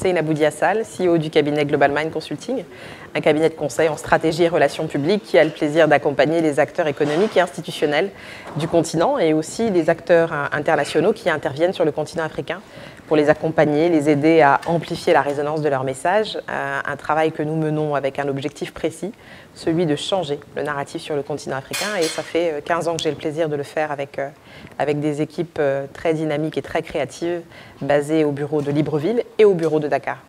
Seynabou Diassal, CEO du cabinet Global Mind Consulting, un cabinet de conseil en stratégie et relations publiques qui a le plaisir d'accompagner les acteurs économiques et institutionnels du continent et aussi les acteurs internationaux qui interviennent sur le continent africain pour les accompagner, les aider à amplifier la résonance de leur message, un travail que nous menons avec un objectif précis, celui de changer le narratif sur le continent africain. Et ça fait 15 ans que j'ai le plaisir de le faire avec des équipes très dynamiques et très créatives basées au bureau de Libreville et au bureau de Dakar.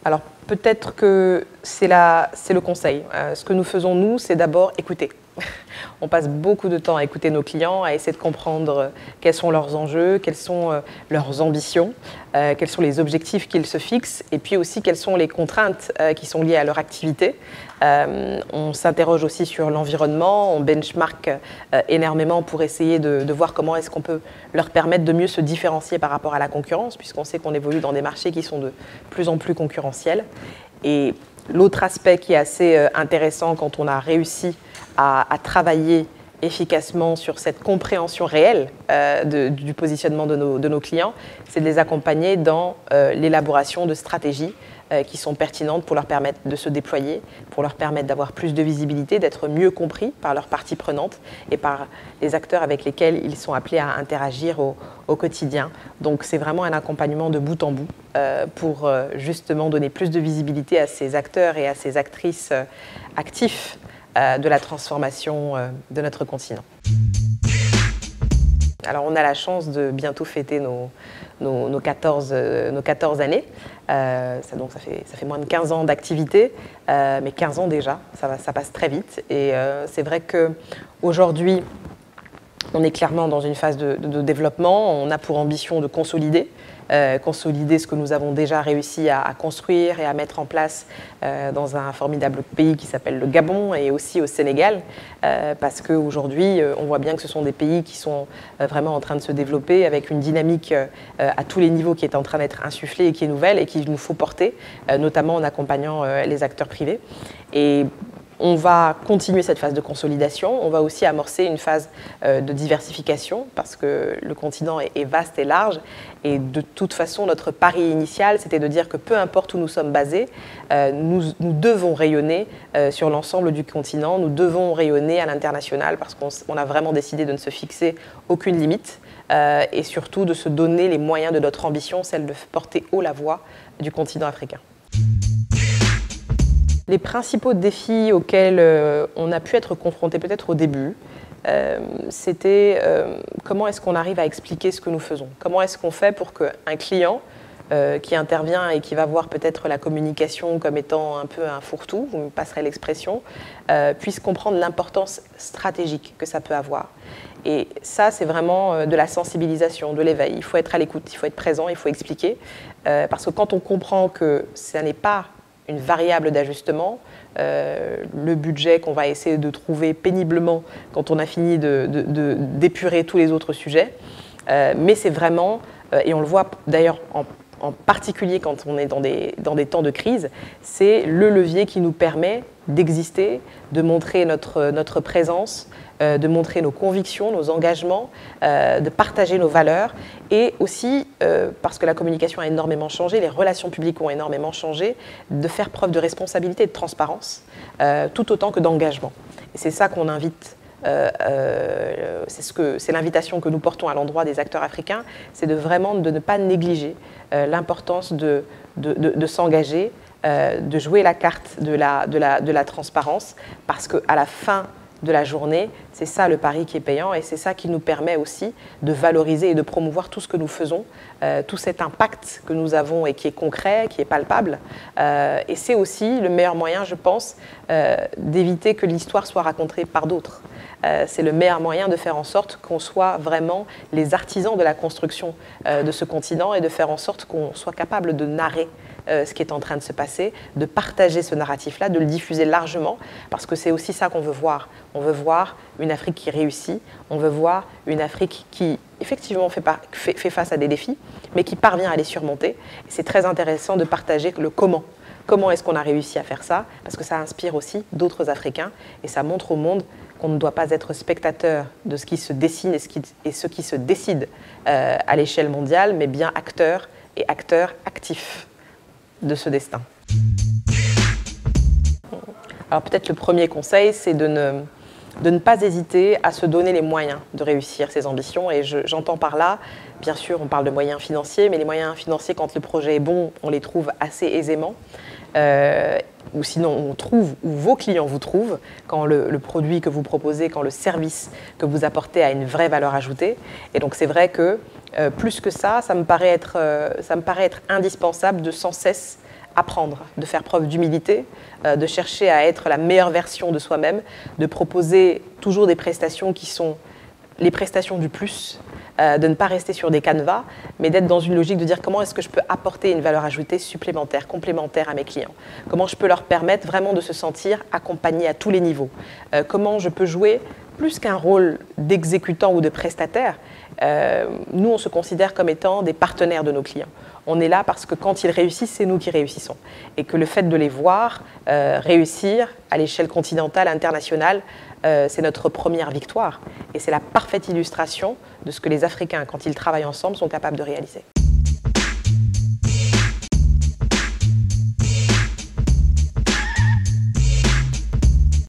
Alors peut-être que c'est le conseil. Ce que nous faisons, nous, c'est d'abord écouter. On passe beaucoup de temps à écouter nos clients, à essayer de comprendre quels sont leurs enjeux, quelles sont leurs ambitions, quels sont les objectifs qu'ils se fixent et puis aussi quelles sont les contraintes qui sont liées à leur activité. On s'interroge aussi sur l'environnement, on benchmark énormément pour essayer de voir comment est-ce qu'on peut leur permettre de mieux se différencier par rapport à la concurrence, puisqu'on sait qu'on évolue dans des marchés qui sont de plus en plus concurrentiels. Et l'autre aspect qui est assez intéressant quand on a réussi à travailler efficacement sur cette compréhension réelle du positionnement de nos clients, c'est de les accompagner dans l'élaboration de stratégies qui sont pertinentes pour leur permettre de se déployer, pour leur permettre d'avoir plus de visibilité, d'être mieux compris par leurs parties prenantes et par les acteurs avec lesquels ils sont appelés à interagir au quotidien. Donc c'est vraiment un accompagnement de bout en bout pour justement donner plus de visibilité à ces acteurs et à ces actrices actifs de la transformation de notre continent. Alors on a la chance de bientôt fêter nos 14 années. Donc ça fait moins de 15 ans d'activité, mais 15 ans déjà, ça passe très vite. Et c'est vrai qu'aujourd'hui, on est clairement dans une phase de développement. On a pour ambition de consolider ce que nous avons déjà réussi à construire et à mettre en place dans un formidable pays qui s'appelle le Gabon et aussi au Sénégal, parce qu'aujourd'hui, on voit bien que ce sont des pays qui sont vraiment en train de se développer avec une dynamique à tous les niveaux qui est en train d'être insufflée et qui est nouvelle et qu'il nous faut porter, notamment en accompagnant les acteurs privés. Et on va continuer cette phase de consolidation, on va aussi amorcer une phase de diversification parce que le continent est vaste et large et de toute façon notre pari initial c'était de dire que peu importe où nous sommes basés, nous devons rayonner sur l'ensemble du continent, nous devons rayonner à l'international parce qu'on a vraiment décidé de ne se fixer aucune limite et surtout de se donner les moyens de notre ambition, celle de porter haut la voix du continent africain. Les principaux défis auxquels on a pu être confrontés peut-être au début, c'était comment est-ce qu'on arrive à expliquer ce que nous faisons. Comment est-ce qu'on fait pour qu'un client qui intervient et qui va voir peut-être la communication comme étant un peu un fourre-tout, vous me passerez l'expression, puisse comprendre l'importance stratégique que ça peut avoir. Et ça, c'est vraiment de la sensibilisation, de l'éveil. Il faut être à l'écoute, il faut être présent, il faut expliquer. Parce que quand on comprend que ça n'est pas une variable d'ajustement, le budget qu'on va essayer de trouver péniblement quand on a fini d'épurer tous les autres sujets. Mais c'est vraiment, et on le voit d'ailleurs en particulier quand on est dans des temps de crise, c'est le levier qui nous permet d'exister, de montrer notre présence, de montrer nos convictions, nos engagements, de partager nos valeurs et aussi, parce que la communication a énormément changé, les relations publiques ont énormément changé, de faire preuve de responsabilité et de transparence, tout autant que d'engagement. Et c'est ça qu'on invite, c'est l'invitation que nous portons à l'endroit des acteurs africains, c'est de ne pas négliger l'importance de s'engager, de jouer la carte de la transparence, parce qu'à la fin de la journée, c'est ça le pari qui est payant et c'est ça qui nous permet aussi de valoriser et de promouvoir tout ce que nous faisons, tout cet impact que nous avons et qui est concret, qui est palpable. Et c'est aussi le meilleur moyen, je pense, d'éviter que l'histoire soit racontée par d'autres. C'est le meilleur moyen de faire en sorte qu'on soit vraiment les artisans de la construction de ce continent et de faire en sorte qu'on soit capable de narrer ce qui est en train de se passer, de partager ce narratif-là, de le diffuser largement, parce que c'est aussi ça qu'on veut voir. On veut voir une Afrique qui réussit, on veut voir une Afrique qui, effectivement, fait face à des défis, mais qui parvient à les surmonter. C'est très intéressant de partager le comment. Comment est-ce qu'on a réussi à faire ça? Parce que ça inspire aussi d'autres Africains et ça montre au monde qu'on ne doit pas être spectateur de ce qui se dessine et ce qui se décide à l'échelle mondiale, mais bien acteur et acteurs actifs de ce destin. Alors peut-être le premier conseil, c'est de ne pas hésiter à se donner les moyens de réussir ses ambitions. Et j'entends par là, bien sûr, on parle de moyens financiers, mais les moyens financiers, quand le projet est bon, on les trouve assez aisément. Ou sinon, on trouve, ou vos clients vous trouvent, quand le produit que vous proposez, quand le service que vous apportez a une vraie valeur ajoutée. Et donc c'est vrai que, plus que ça me paraît être indispensable de sans cesse apprendre, de faire preuve d'humilité, de chercher à être la meilleure version de soi-même, de proposer toujours des prestations qui sont les prestations du plus, de ne pas rester sur des canevas, mais d'être dans une logique de dire comment est-ce que je peux apporter une valeur ajoutée supplémentaire, complémentaire à mes clients. Comment je peux leur permettre vraiment de se sentir accompagnés à tous les niveaux. Comment je peux jouer plus qu'un rôle d'exécutant ou de prestataire. Nous, on se considère comme étant des partenaires de nos clients. On est là parce que quand ils réussissent, c'est nous qui réussissons. Et que le fait de les voir réussir à l'échelle continentale, internationale, c'est notre première victoire. Et c'est la parfaite illustration de ce que les Africains, quand ils travaillent ensemble, sont capables de réaliser.